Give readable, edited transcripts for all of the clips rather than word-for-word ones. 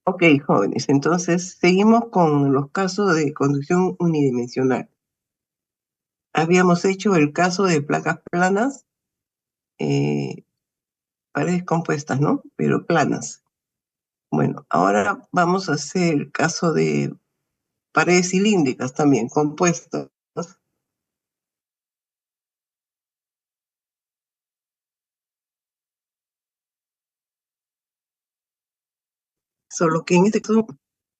Ok, jóvenes, entonces seguimos con los casos de conducción unidimensional. Habíamos hecho el caso de placas planas, eh, paredes compuestas, ¿no? Pero planas. Bueno, ahora vamos a hacer el caso de paredes cilíndricas también, compuestas, solo que en este caso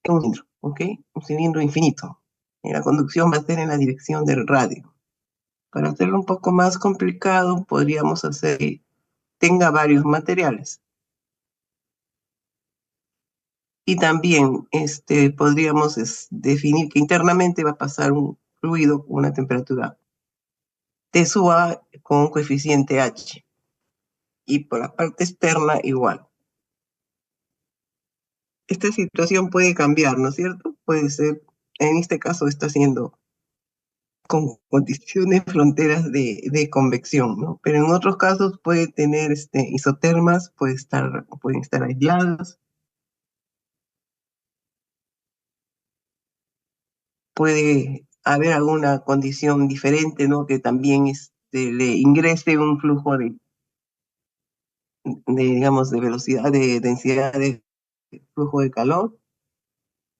es un cilindro, ¿ok? Un cilindro infinito. Y la conducción va a ser en la dirección del radio. Para hacerlo un poco más complicado, podríamos hacer que tenga varios materiales. Y también podríamos definir que internamente va a pasar un fluido con una temperatura T sub A con un coeficiente H. Y por la parte externa igual. Esta situación puede cambiar, ¿no es cierto? Puede ser, en este caso está siendo con condiciones fronteras de convección, ¿no? Pero en otros casos puede tener isotermas, pueden estar aisladas, puede haber alguna condición diferente, ¿no? Que también le ingrese un flujo digamos, de velocidad, de densidad de flujo de calor.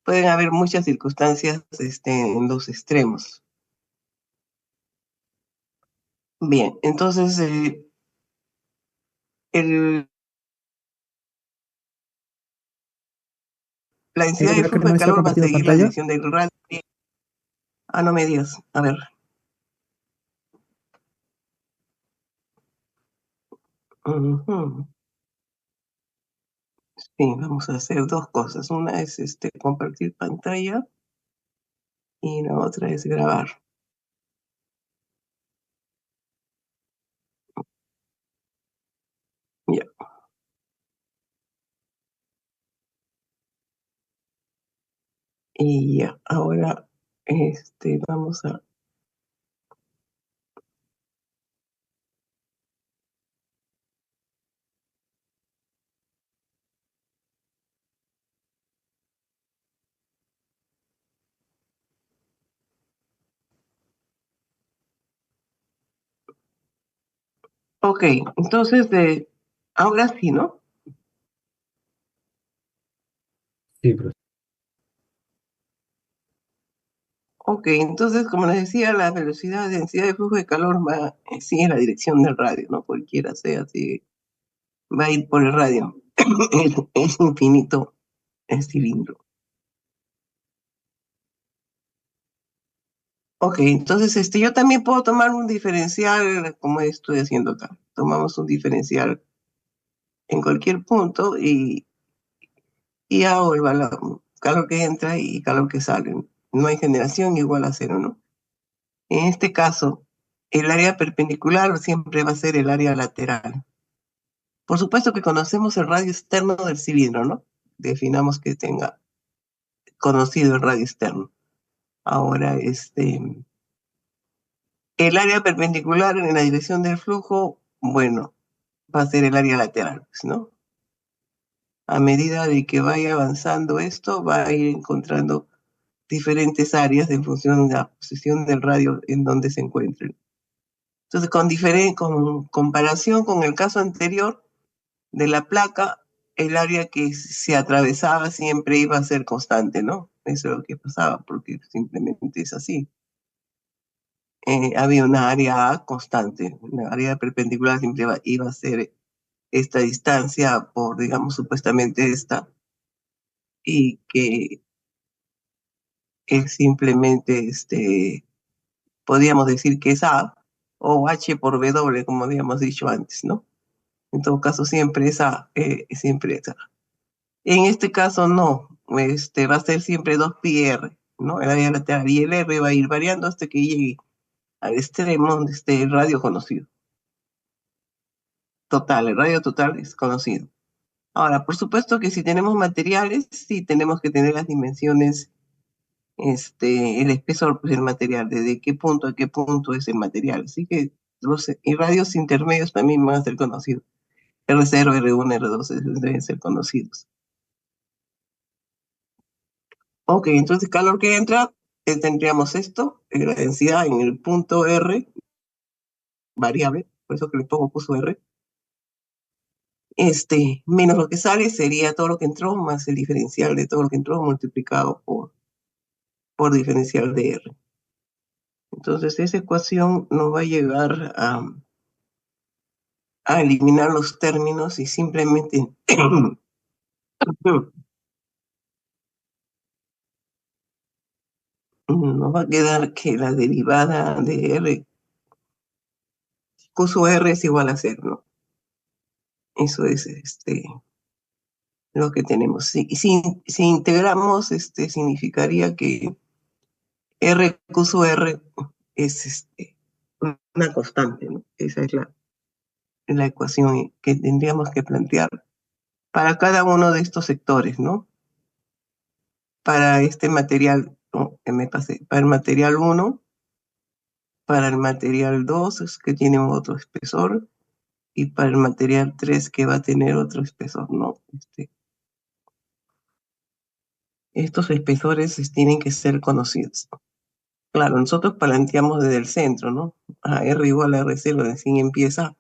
Pueden haber muchas circunstancias en los extremos. Bien, entonces el, la densidad de Creo que flujo no de está calor va a compartiendo seguir la pantalla. dirección del radio. Ah, no me digas. A ver. Ujú. Sí, vamos a hacer dos cosas. Una es compartir pantalla y la otra es grabar. Ya. Y ya, ahora vamos a... Ok, entonces ahora sí, ¿no? Sí, profe. Ok, entonces, como les decía, la velocidad, densidad de flujo de calor va, sigue la dirección del radio, ¿no? Cualquiera sea, si va a ir por el radio. Es infinito el cilindro. Ok, entonces yo también puedo tomar un diferencial como estoy haciendo acá. Tomamos un diferencial en cualquier punto y hago calor que entra y calor que sale. No hay generación igual a cero, ¿no? En este caso, el área perpendicular siempre va a ser el área lateral. Por supuesto que conocemos el radio externo del cilindro, ¿no? Definamos que tenga conocido el radio externo. Ahora, el área perpendicular en la dirección del flujo, bueno, va a ser el área lateral, pues, ¿no? A medida de que vaya avanzando esto, va a ir encontrando diferentes áreas en función de la posición del radio en donde se encuentren. Entonces, con comparación con el caso anterior de la placa, el área que se atravesaba siempre iba a ser constante, ¿no? Eso es lo que pasaba, porque simplemente es así. Había una área A constante, una área perpendicular siempre iba a ser esta distancia por, digamos, supuestamente esta, y que es simplemente, podríamos decir que es A o H por W, como habíamos dicho antes, ¿no? En todo caso, siempre es A, siempre es A. En este caso, no, va a ser siempre 2πr, ¿no? El área lateral y el R va a ir variando hasta que llegue al extremo donde esté el radio conocido. Total, el radio total es conocido. Ahora, por supuesto que si tenemos materiales, sí tenemos que tener las dimensiones, el espesor pues, del material, desde qué punto a qué punto es el material. Así que los irradios intermedios también van a ser conocidos. R0, R1, R2 deben ser conocidos. Ok, entonces calor que entra, tendríamos esto, la densidad en el punto R, variable, por eso que le pongo puso R, menos lo que sale sería todo lo que entró más el diferencial de todo lo que entró multiplicado por diferencial de R. Entonces esa ecuación nos va a llegar a eliminar los términos y simplemente nos va a quedar que la derivada de R, Q R es igual a cero, ¿no? Eso es lo que tenemos. Si integramos, significaría que R Q R es una constante, ¿no? Esa es la ecuación que tendríamos que plantear para cada uno de estos sectores, ¿no? Para este material, no, que me pasé, para el material 1, para el material 2, es que tiene otro espesor, y para el material 3, que va a tener otro espesor, ¿no? Estos espesores tienen que ser conocidos. Claro, nosotros planteamos desde el centro, ¿no? A R igual a R0, recién empieza,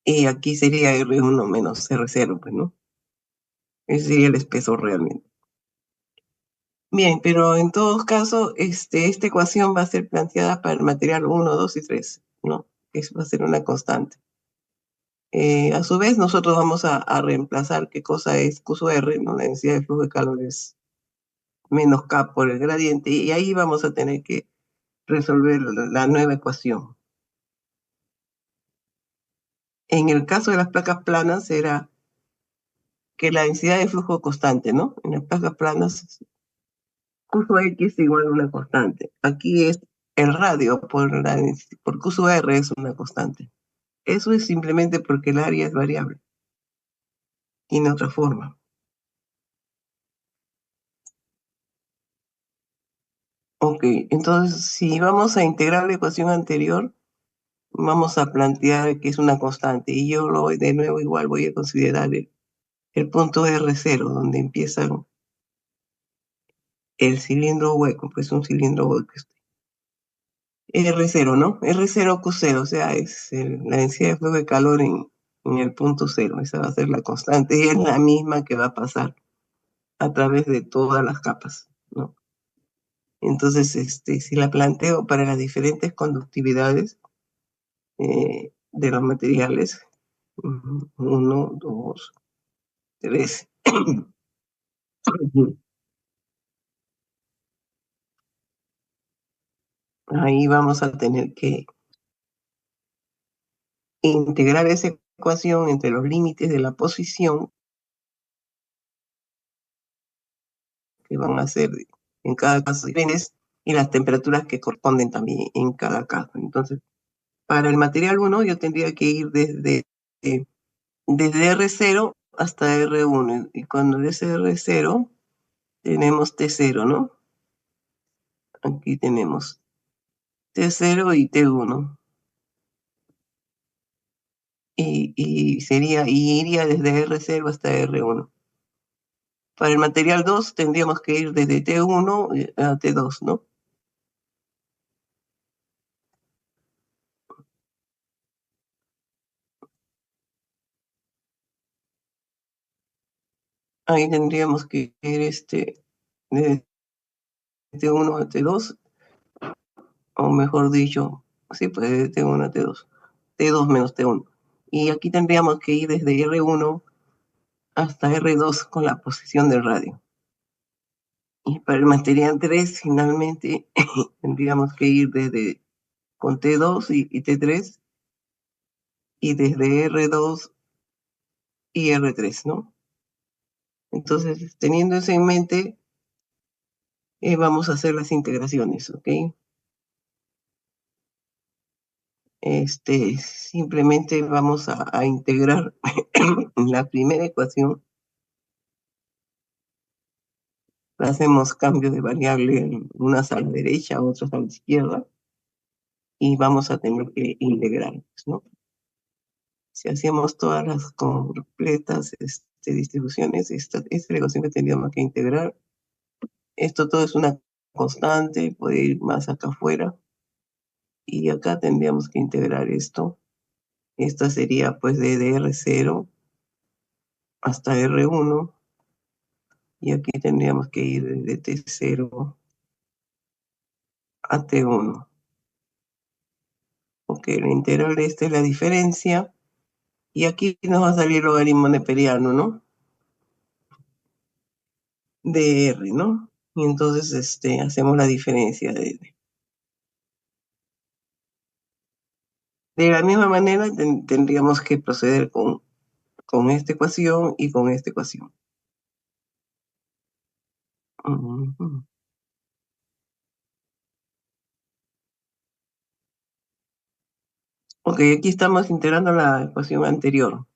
y aquí sería R1 menos R0, pues, ¿no? Ese sería el espesor realmente. Bien, pero en todo caso, esta ecuación va a ser planteada para el material 1, 2 y 3, ¿no? Eso va a ser una constante. A su vez, nosotros vamos a reemplazar qué cosa es Q sub R, ¿no? La densidad de flujo de calor es menos K por el gradiente, y ahí vamos a tener que resolver la nueva ecuación. En el caso de las placas planas, era que la densidad de flujo constante, ¿no? En las placas planas, Q sub X igual a una constante. Aquí es el radio por Q sub R es una constante. Eso es simplemente porque el área es variable. Tiene otra forma. Ok, entonces si vamos a integrar la ecuación anterior, vamos a plantear que es una constante. Y yo de nuevo igual voy a considerar el punto R0, donde empieza el cilindro hueco, pues un cilindro hueco. R0, ¿no? R0 Q0, o sea, es la densidad de flujo de calor en el punto cero. Esa va a ser la constante y es la misma que va a pasar a través de todas las capas, ¿no? Entonces, si la planteo para las diferentes conductividades de los materiales, 1, 2, 3, ahí vamos a tener que integrar esa ecuación entre los límites de la posición que van a ser en cada caso diferentes y las temperaturas que corresponden también en cada caso. Entonces, para el material 1 yo tendría que ir desde R0 hasta R1. Y cuando es R0, tenemos T0, ¿no? Aquí tenemos T0 y T1. Y iría desde R0 hasta R1. Para el material 2 tendríamos que ir desde T1 a T2, ¿no? Ahí tendríamos que ir desde T1 a T2, o mejor dicho, sí, pues de T1 a T2, T2 menos T1. Y aquí tendríamos que ir desde R1 hasta R2 con la posición del radio. Y para el material 3, finalmente, tendríamos que ir desde con T2 y T3, y desde R2 y R3, ¿no? Entonces, teniendo eso en mente, vamos a hacer las integraciones, ¿ok? Simplemente vamos a integrar la primera ecuación. Hacemos cambio de variable, unas a la derecha, otras a la izquierda. y vamos a tener que integrar, ¿no? Si hacemos todas las completas distribuciones, esta ecuación que tendríamos que integrar, esto todo es una constante, puede ir más acá afuera, y acá tendríamos que integrar esto. Esta sería pues de R0 hasta R1, y aquí tendríamos que ir de T0 a T1. Ok, la integral de esta es la diferencia, y aquí nos va a salir el logaritmo neperiano, ¿no? De R, ¿no? Y entonces hacemos la diferencia de la misma manera tendríamos que proceder con esta ecuación y con esta ecuación. Ujú. Ok, aquí estamos integrando la ecuación anterior,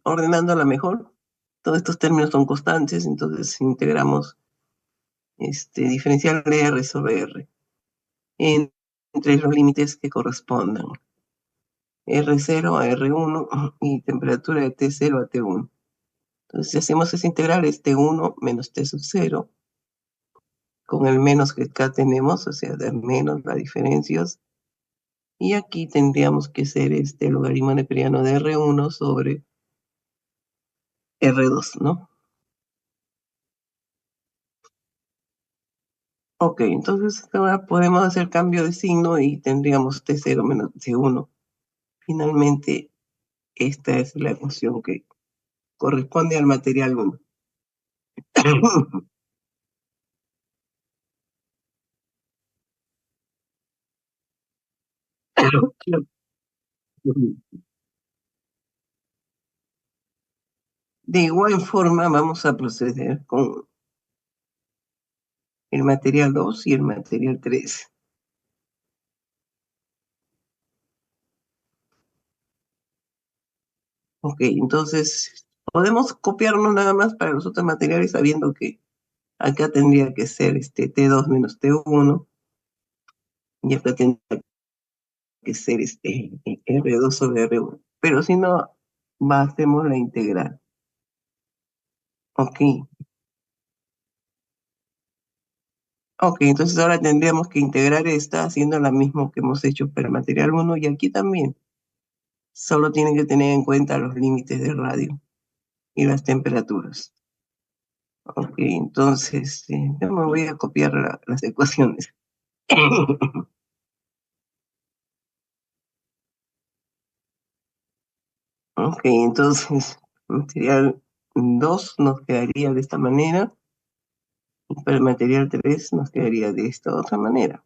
ordenándola mejor. Todos estos términos son constantes, entonces integramos diferencial de R sobre R entre los límites que correspondan. R0 a R1 y temperatura de T0 a T1. Entonces, si hacemos esa integral, es T1 menos T sub 0, con el menos que acá tenemos, o sea, de menos las diferencias. Y aquí tendríamos que ser este logaritmo neperiano de R1 sobre R2, ¿no? Ok, entonces ahora podemos hacer cambio de signo y tendríamos T0 menos T1. Finalmente, esta es la ecuación que corresponde al material 1. De igual forma, vamos a proceder con el material 2 y el material 3. Ok, entonces podemos copiarnos nada más para los otros materiales sabiendo que acá tendría que ser T2 menos T1 y acá tendría que ser R2 sobre R1. Pero si no, hacemos la integral. Ok, ok, entonces ahora tendríamos que integrar esta haciendo la misma que hemos hecho para el material 1 y aquí también. Solo tienen que tener en cuenta los límites de radio y las temperaturas. Ok, entonces yo me voy a copiar las ecuaciones. Ok, entonces material 2 nos quedaría de esta manera y para el material 3 nos quedaría de esta otra manera.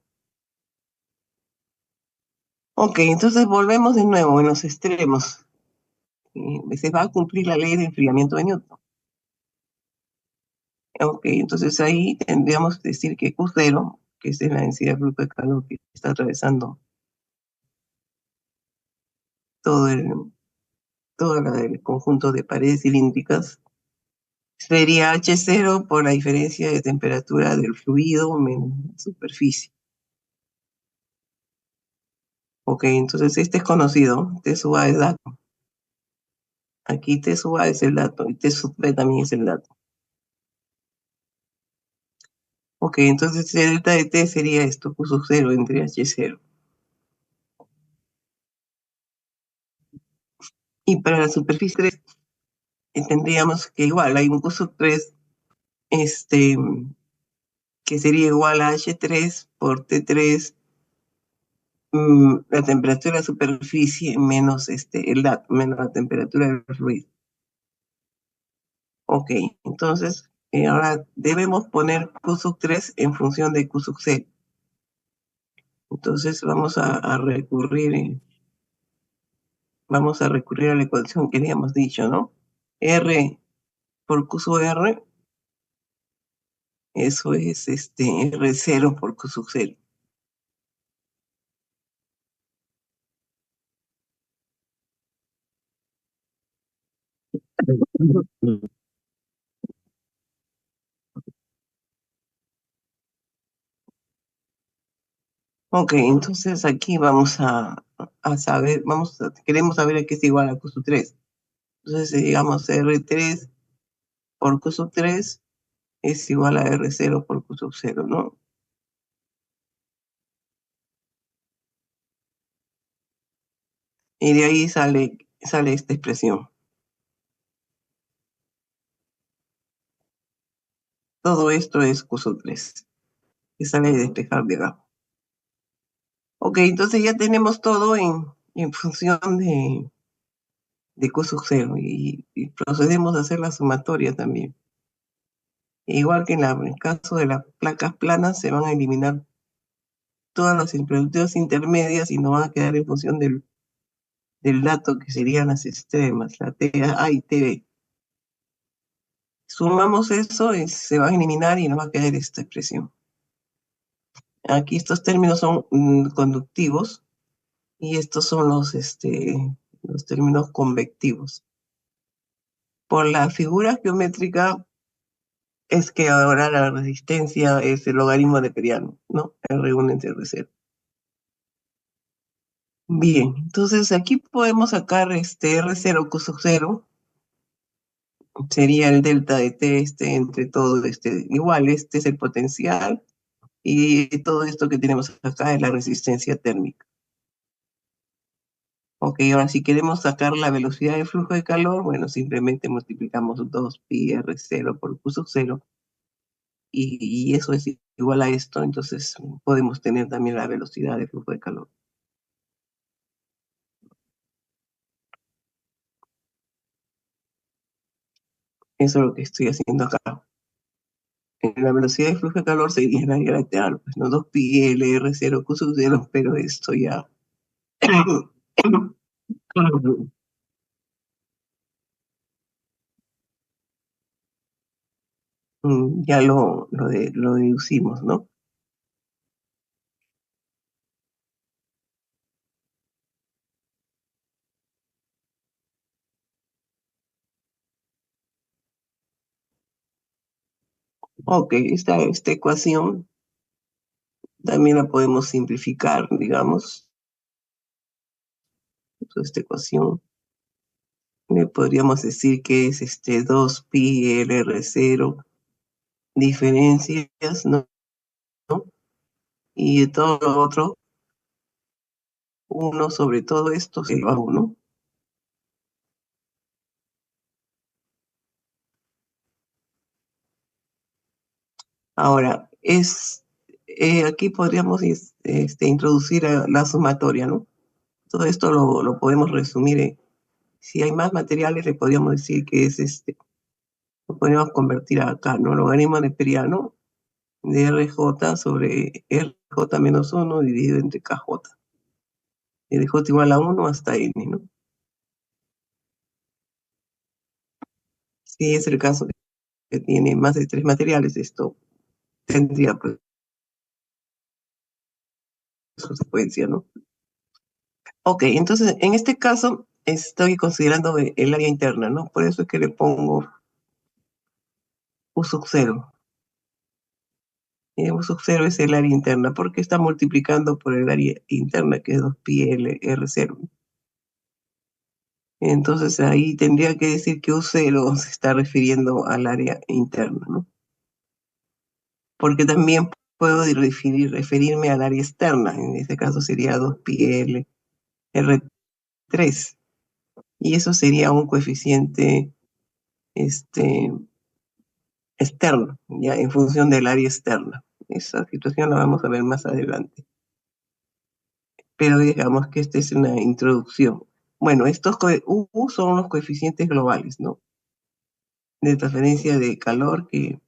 Ok, entonces volvemos de nuevo en los extremos. Se va a cumplir la ley de enfriamiento de Newton. Ok, entonces ahí tendríamos que decir que Q0, que es la densidad de flujo de calor que está atravesando todo el conjunto de paredes cilíndricas, sería H0 por la diferencia de temperatura del fluido menos la superficie. Ok, entonces este es conocido, T sub A es dato. Aquí T sub A es el dato y T sub B también es el dato. Ok, entonces el delta de T sería esto, Q sub 0 entre H0. Y para la superficie 3 tendríamos que igual, hay un Q sub 3 que sería igual a H3 por T3, la temperatura de la superficie menos el dato, menos la temperatura del fluido. Ok, entonces ahora debemos poner Q sub 3 en función de Q sub C. Entonces vamos a recurrir a la ecuación que habíamos dicho, ¿no? R por Q sub R, eso es R0 por Q sub 0. Ok, entonces aquí vamos a saber, queremos saber a qué es igual a Q3. Entonces, si digamos R3 por Q3 es igual a R0 por Q0, ¿no? Y de ahí sale esta expresión. Todo esto es Q3, que sale de despejar de abajo. Ok, entonces ya tenemos todo en función de Q0 y procedemos a hacer la sumatoria también. Igual que en el caso de las placas planas, se van a eliminar todas las improductivas intermedias y nos van a quedar en función del dato que serían las extremas, la TA y TB. Sumamos eso, se va a eliminar y nos va a quedar esta expresión. Aquí estos términos son conductivos y estos son los términos convectivos. Por la figura geométrica es que ahora la resistencia es el logaritmo de Periano, ¿no? R1 entre R0. Bien, entonces aquí podemos sacar R0 Q sub 0, sería el delta de T entre todo igual, este es el potencial y todo esto que tenemos acá es la resistencia térmica. Ok, ahora si queremos sacar la velocidad de flujo de calor, bueno, simplemente multiplicamos 2pi R0 por Q sub 0 y eso es igual a esto, entonces podemos tener también la velocidad de flujo de calor. Eso es lo que estoy haciendo acá. La velocidad de flujo de calor sería la lateral, pues no 2pi L R0 Q sub 0, pero esto ya ya lo deducimos, ¿no? Ok, esta ecuación también la podemos simplificar, digamos. Entonces, esta ecuación le podríamos decir que es 2pi L R0 diferencias, ¿no? Y de todo lo otro, 1 sobre todo esto se va a 1. Ahora, aquí podríamos introducir la sumatoria, ¿no? Todo esto lo podemos resumir. Si hay más materiales, le podríamos decir que es lo podríamos convertir acá, ¿no? Logaritmo de Periano de RJ sobre RJ menos 1 dividido entre KJ. RJ igual a 1 hasta N, ¿no? Si es el caso que tiene más de 3 materiales, esto tendría pues su secuencia, ¿no? Ok, entonces en este caso estoy considerando el área interna, ¿no? Por eso es que le pongo U sub 0. U sub 0 es el área interna, porque está multiplicando por el área interna, que es 2pi L R0. Entonces ahí tendría que decir que U0 se está refiriendo al área interna, ¿no? Porque también puedo referirme al área externa, en este caso sería 2pi L R3, y eso sería un coeficiente este, externo, ya en función del área externa. Esa situación la vamos a ver más adelante. Pero digamos que esta es una introducción. Bueno, estos U son los coeficientes globales, ¿no? De transferencia de calor, que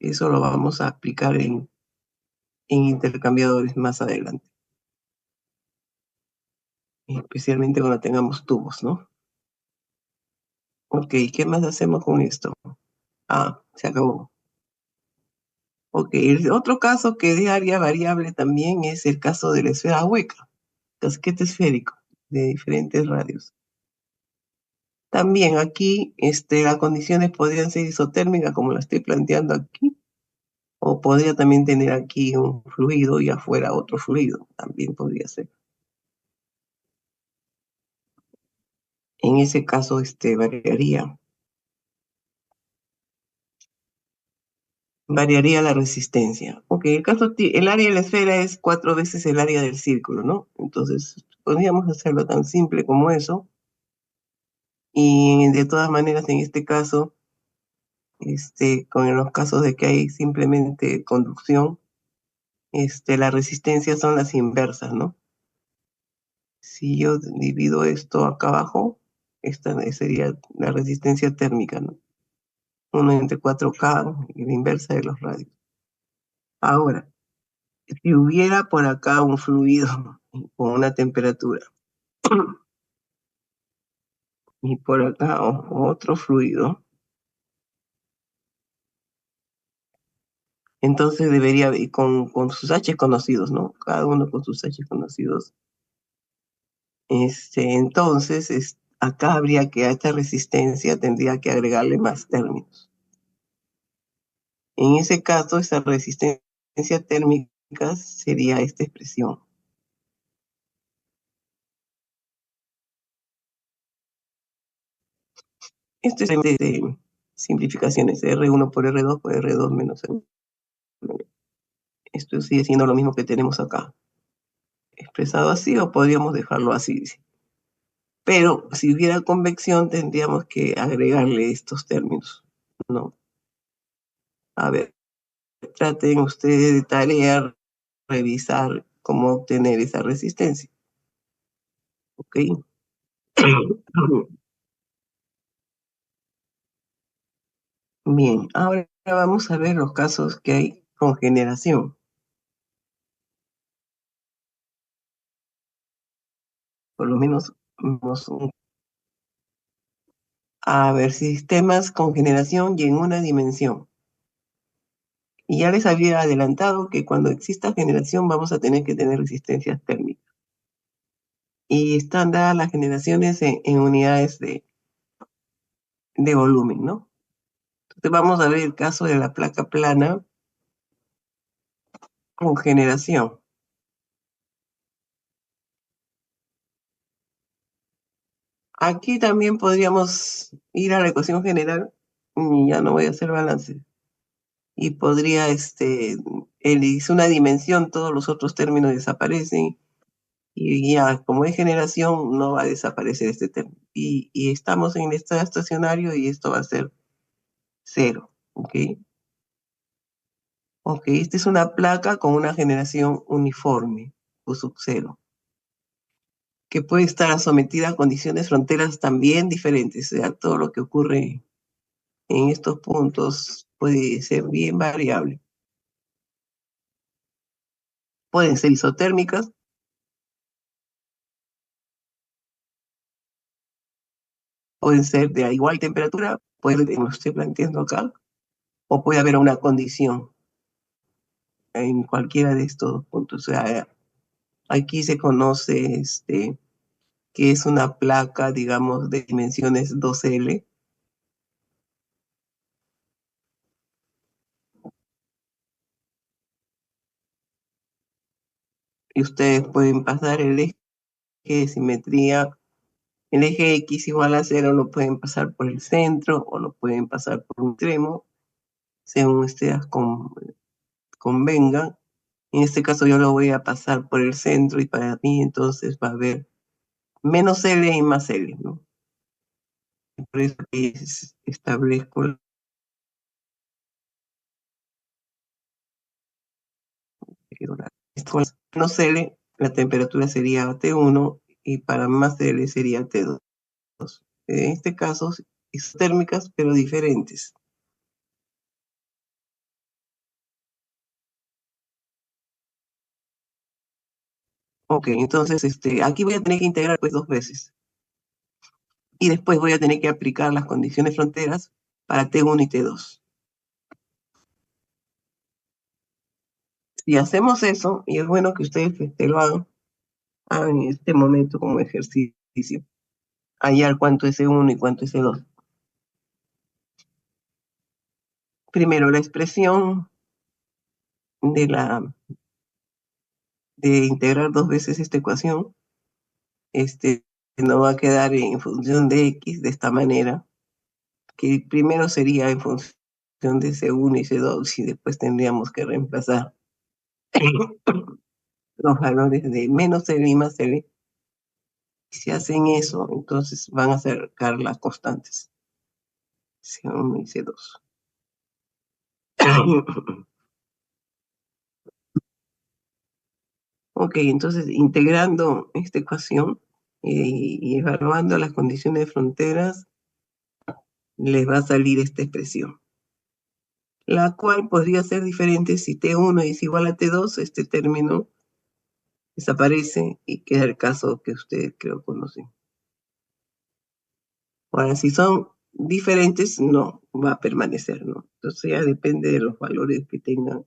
eso lo vamos a aplicar en intercambiadores más adelante. Especialmente cuando tengamos tubos, ¿no? Ok, ¿qué más hacemos con esto? Ah, se acabó. Ok, el otro caso que de área variable también es el caso de la esfera hueca, casquete esférico de diferentes radios. También aquí las condiciones podrían ser isotérmicas como la estoy planteando aquí, O podría también tener aquí un fluido y afuera otro fluido, también podría ser. En ese caso, variaría la resistencia. Ok, el área de la esfera es 4 veces el área del círculo, ¿no? Entonces, podríamos hacerlo tan simple como eso. Y de todas maneras, en este caso, con los casos de que hay simplemente conducción, las resistencias son las inversas, ¿no? Si yo divido esto acá abajo, esta sería la resistencia térmica, ¿no? 1/4K y la inversa de los radios. Ahora, si hubiera por acá un fluido con una temperatura y por acá otro fluido, entonces debería, y con sus H conocidos, ¿no? Cada uno con sus H conocidos. Entonces, acá habría que a esta resistencia tendría que agregarle más términos. En ese caso, esa resistencia térmica sería esta expresión. Esto es de simplificaciones, R1 por R2 por R2 menos R1. Esto sigue siendo lo mismo que tenemos acá. Expresado así o podríamos dejarlo así. Pero si hubiera convección tendríamos que agregarle estos términos, ¿no? A ver, traten ustedes de tarea revisar cómo obtener esa resistencia. ¿Ok? Bien, ahora vamos a ver los casos que hay con generación. Por lo menos a ver, sistemas con generación y en una dimensión. Y ya les había adelantado que cuando exista generación vamos a tener que tener resistencias térmicas. Y están dadas las generaciones en unidades de volumen, ¿no? Entonces vamos a ver el caso de la placa plana con generación. Aquí también podríamos ir a la ecuación general y ya no voy a hacer balance. Y podría, él hizo una dimensión, todos los otros términos desaparecen y ya, como es generación, no va a desaparecer este término. Y estamos en el estado estacionario y esto va a ser cero, ¿ok? Ok, esta es una placa con una generación uniforme, o sub cero, que puede estar sometida a condiciones fronteras también diferentes. O sea, todo lo que ocurre en estos puntos puede ser bien variable. Pueden ser isotérmicas, pueden ser de igual temperatura, puede ser, como estoy planteando acá, o puede haber una condición en cualquiera de estos puntos. O sea, aquí se conoce que es una placa, digamos, de dimensiones 2L. Y ustedes pueden pasar el eje de simetría, el eje X igual a 0, lo pueden pasar por el centro o lo pueden pasar por un extremo, según ustedes convengan. En este caso yo lo voy a pasar por el centro y para mí entonces va a haber menos L y más L, ¿no? Por eso establezco menos L, la temperatura sería T1 y para más L sería T2. En este caso, isotérmicas pero diferentes. Ok, entonces aquí voy a tener que integrar pues 2 veces. Y después voy a tener que aplicar las condiciones fronteras para T1 y T2. Si hacemos eso, y es bueno que ustedes lo hagan en este momento como ejercicio, hallar cuánto es E1 y cuánto es E2. Primero, la expresión de la de integrar dos veces esta ecuación, no va a quedar en función de x de esta manera, que primero sería en función de C1 y C2 y después tendríamos que reemplazar los valores de menos L y más L. Si hacen eso, entonces van a acercar las constantes, C1 y C2. Ok, entonces integrando esta ecuación y evaluando las condiciones de fronteras, les va a salir esta expresión, la cual podría ser diferente si T1 es igual a T2, este término desaparece y queda el caso que ustedes creo conocen. Ahora, si son diferentes, no va a permanecer, ¿no? Entonces ya depende de los valores que tengan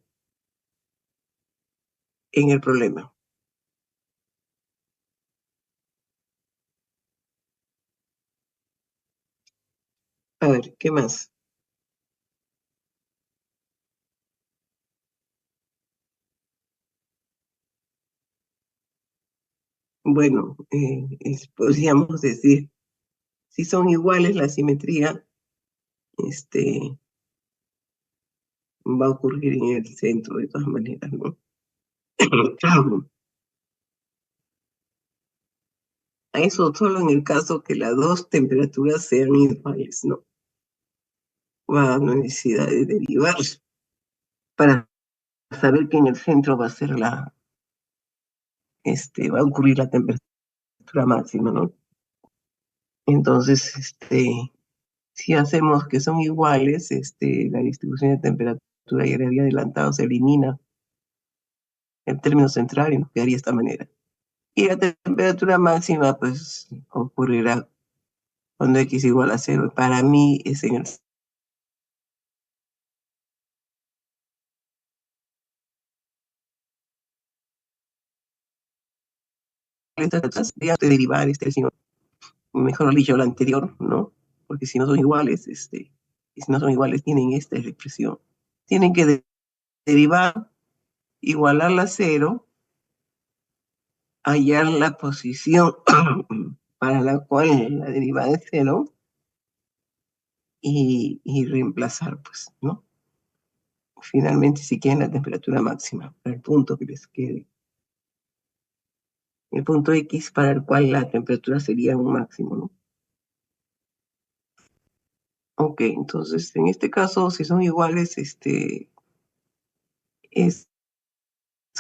en el problema. A ver, ¿qué más? Bueno, podríamos decir, si son iguales, la simetría va a ocurrir en el centro de todas maneras, ¿no? A eso solo en el caso que las dos temperaturas sean iguales, ¿no? Va a haber necesidad de derivar para saber que en el centro va a ser va a ocurrir la temperatura máxima, ¿no? Entonces, si hacemos que son iguales, la distribución de temperatura ya le había adelantado, se elimina el término central y nos quedaría de esta manera. Y la temperatura máxima, pues, ocurrirá cuando x igual a 0. Para mí es en el de derivar sino, mejor dicho, la anterior, ¿no? Porque si no son iguales, y si no son iguales, tienen esta expresión. Tienen que derivar, igualarla a 0, hallar la posición para la cual la derivada es 0 y reemplazar, pues, ¿no? Finalmente, si quieren la temperatura máxima, para el punto que les quede. El punto X para el cual la temperatura sería un máximo, ¿no? Ok, entonces en este caso, si son iguales, eso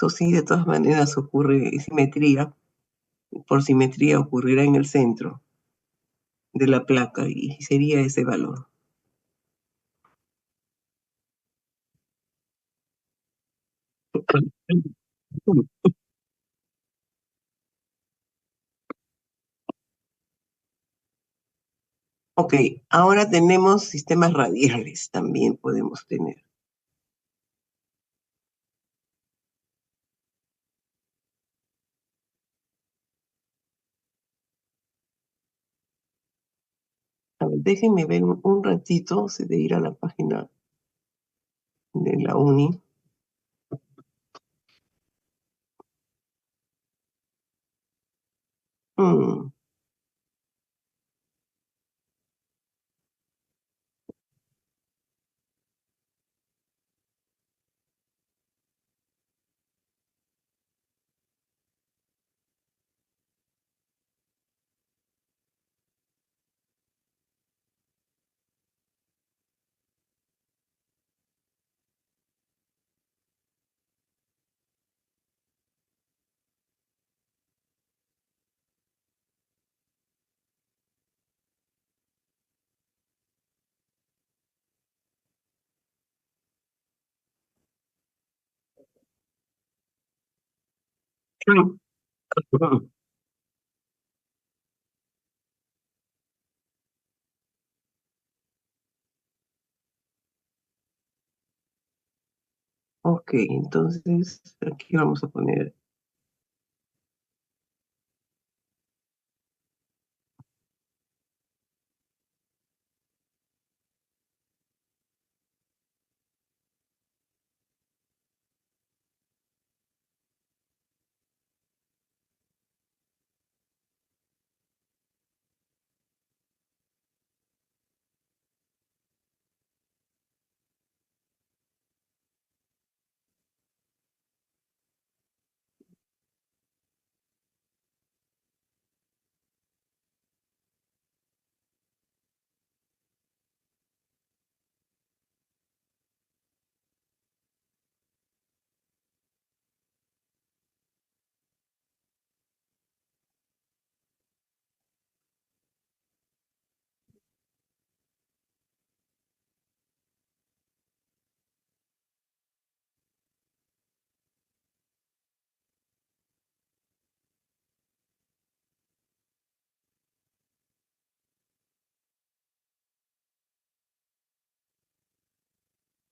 sí, de todas maneras ocurre simetría. Por simetría ocurrirá en el centro de la placa y sería ese valor. Ok, ahora tenemos sistemas radiales, también podemos tener. A ver, déjenme ver un ratito, se de ir a la página de la uni. Mm, mm, Ok, entonces aquí vamos a poner.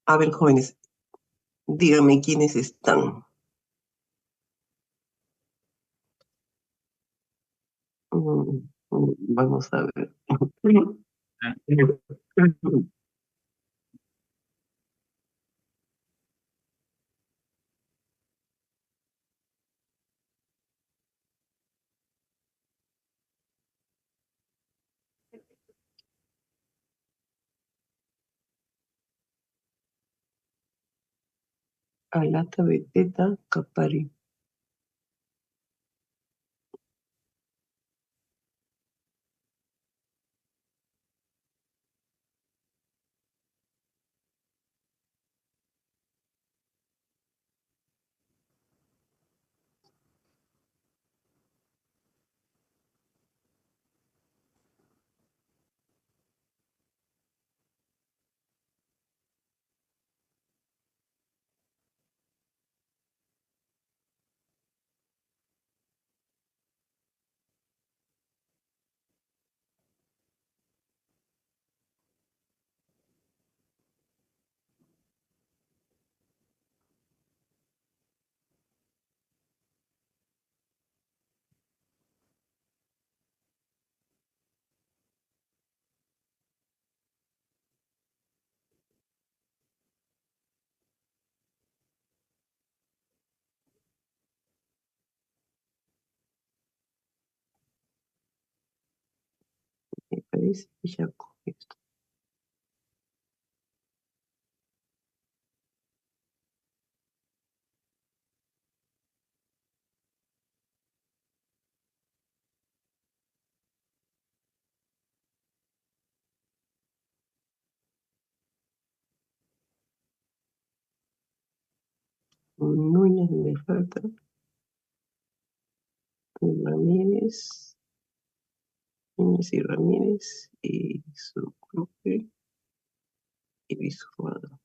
A ver, jóvenes, díganme quiénes están. Vamos a ver. Alata, Beteta, Capari. Me parece que ya con esto. Núñez me falta. Ramírez. Núñez y Ramírez. Y su cruce. Y Vizcarra.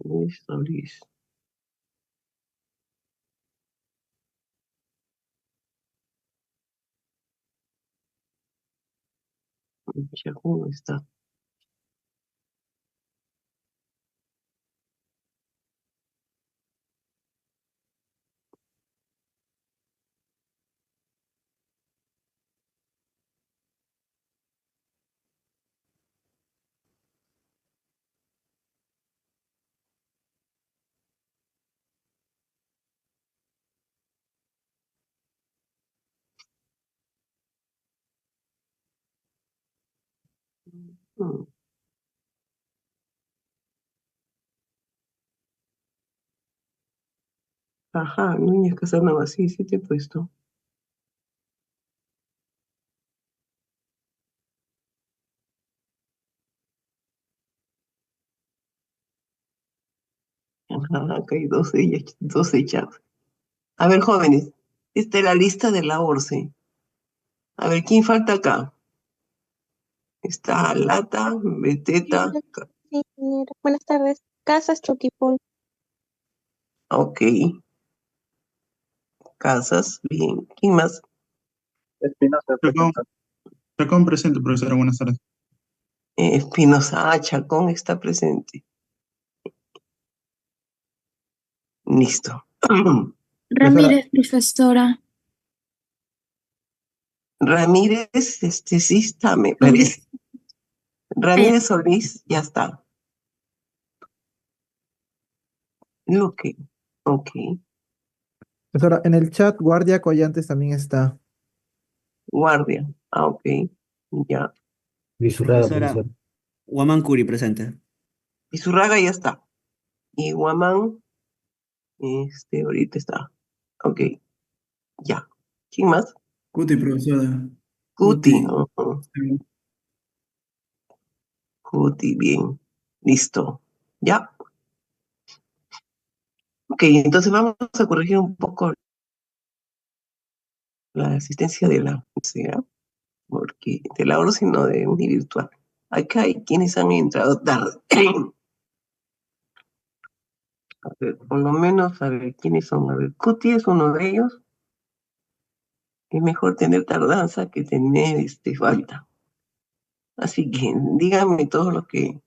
Luis Solís. Chacón está. Mm, Ajá, Núñez Casanova, sí, sí te he puesto. Ajá, acá hay 12 chats. A ver, jóvenes, esta es la lista de la ORCE. A ver, ¿quién falta acá? Está Lata, Beteta. Sí, señora. Buenas tardes. Casas Choquipol. Ok, Casas, bien. ¿Quién más? Espinosa, Chacón presente, profesora. Buenas tardes. Espinosa. Ah, Chacón está presente. Listo. Ramírez, profesora. Ramírez, sí está, me Solís. parece. Ramírez Solís, ya está. Luque, ok. Profesora, en el chat, Guardia Collantes también está. Guardia, ah, ok. Ya. Visurrada, Profesora, profesor. Guamán Curi presente. Y Zurraga ya está. Y Guamán, ahorita está. Ok, ya. ¿Quién más? Cuti, profesora. Cuti. Cuti. Ujú. Cuti, bien. Listo. Ya. Ok, entonces vamos a corregir un poco la asistencia de la universidad, porque de la hora sino de univirtual. Acá hay quienes han entrado tarde. A ver, por lo menos, a ver, ¿quiénes son? A ver, Cuti es uno de ellos. Es mejor tener tardanza que tener falta. Así que díganme todo lo que...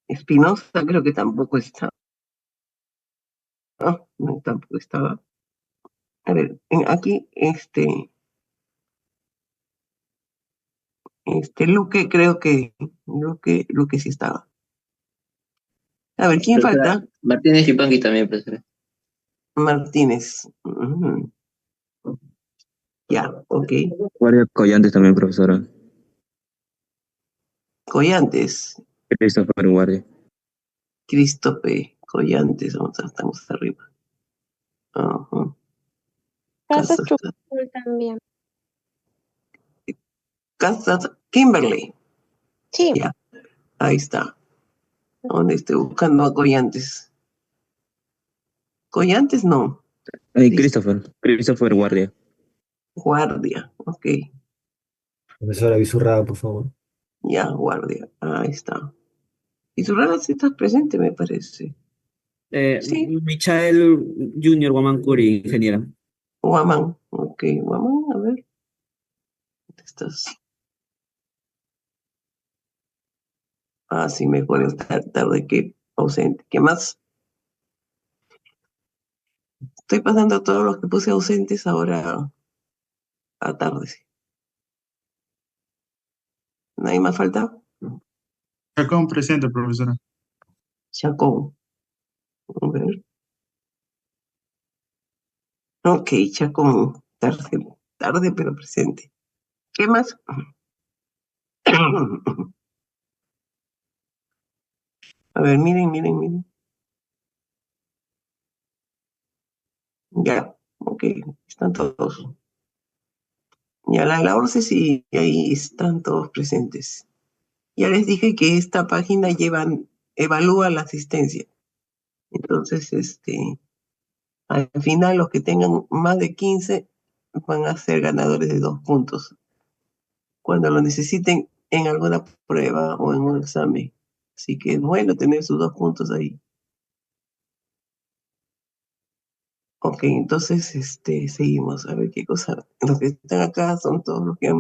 Espinosa creo que tampoco está. No, tampoco estaba. A ver, aquí, Luque, creo que Luque sí estaba. A ver, ¿quién Profesora, falta? Martínez y Pangui también, profesora. Martínez. Ujú. Ya, ok. Guardia Collantes también, profesora. Collantes. Christopher Guardia. Cristópe Collantes, estamos arriba. Ajá. Casas Casas, Chuquipul también. Casas, Kimberly. Sí, Ya, ahí está. ¿Dónde estoy buscando a Collantes? Collantes no. Christopher Guardia. Guardia, ok. Profesora Bizurrada, por favor. Ya, guardia. Ahí está. Y su rara sí estás presente, me parece. Sí, Michael Junior Wamancuri, ingeniera. Guamán. Ok, Guamán, a ver. ¿Dónde estás? Ah, sí, mejor estar tarde que ausente. ¿Qué más? Estoy pasando a todos los que puse ausentes ahora a tarde. ¿Nadie más falta? Chacón presente, profesora. Chacón. A ver. Ok, Chacón. Tarde pero presente. ¿Qué más? A ver, miren. Ya, ok, están todos. Ya la ORCE sí, ahí están todos presentes. Ya les dije que esta página evalúa la asistencia. Entonces, al final los que tengan más de 15 van a ser ganadores de 2 puntos cuando lo necesiten en alguna prueba o en un examen. Así que es bueno tener sus 2 puntos ahí. Ok, entonces seguimos. A ver qué cosa. Los que están acá son todos los que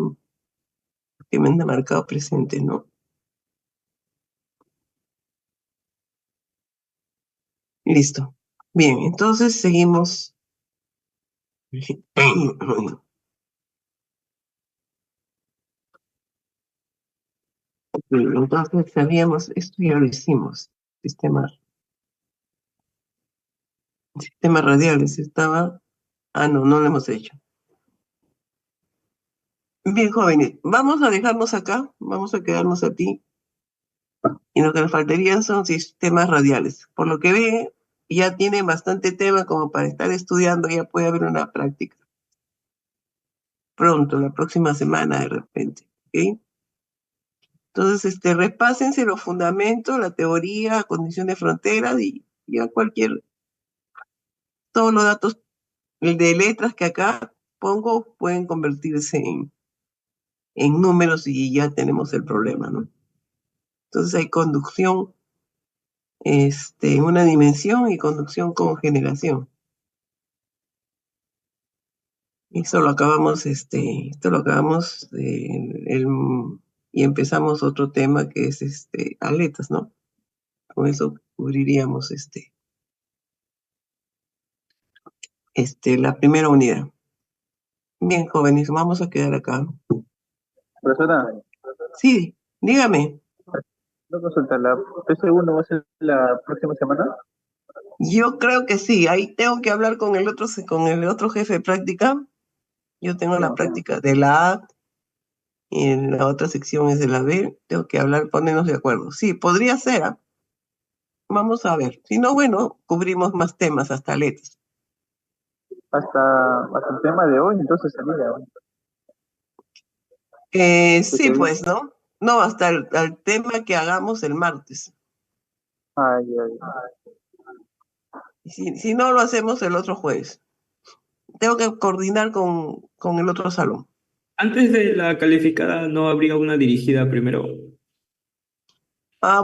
me han marcado presente, ¿no? Listo. Bien, entonces seguimos. Entonces sabíamos, esto ya lo hicimos. Sistemas radiales estaba. Ah, no lo hemos hecho. Bien, jóvenes, vamos a dejarnos acá, vamos a quedarnos aquí. Y lo que nos faltarían son sistemas radiales. Por lo que ve, ya tiene bastante tema como para estar estudiando, ya puede haber una práctica. Pronto, la próxima semana de repente. ¿Ok? Entonces, repásense los fundamentos, la teoría, condición de fronteras y ya todos los datos de letras que acá pongo pueden convertirse en números y ya tenemos el problema, ¿no? Entonces hay conducción, una dimensión y conducción con generación. Esto lo acabamos, y empezamos otro tema que es aletas, ¿no? Con eso cubriríamos la primera unidad. Bien, jóvenes, vamos a quedar acá. Profesora, Sí, dígame. una consulta, ¿la PC1 va a ser la próxima semana? Yo creo que sí. Ahí tengo que hablar con el otro jefe de práctica. Yo tengo la práctica de la A y en la otra sección es de la B. Tengo que hablar, ponernos de acuerdo. Sí, podría ser. Vamos a ver. Si no, bueno, cubrimos más temas hasta letras. Hasta el tema de hoy, entonces sería. Sí, pues, ¿no? No, hasta el tema que hagamos el martes. Ay. Si no, lo hacemos el otro jueves. tengo que coordinar con el otro salón. Antes de la calificada, ¿no habría una dirigida primero?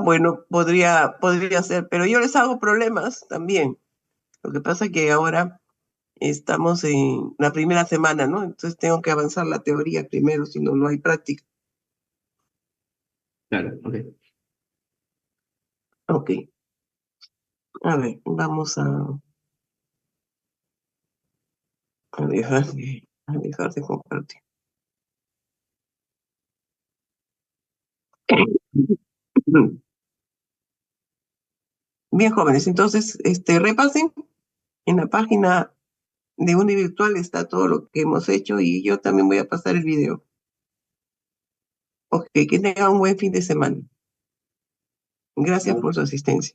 Bueno, podría ser, pero yo les hago problemas también. Lo que pasa es que ahora estamos en la primera semana, ¿no? Entonces tengo que avanzar la teoría primero, si no, no hay práctica. Claro, ok. Ok. A ver, vamos a dejar de compartir. Bien, jóvenes, entonces, repasen. En la página de Univirtual está todo lo que hemos hecho y yo también voy a pasar el video. Ok, que tengan un buen fin de semana. Gracias por su asistencia.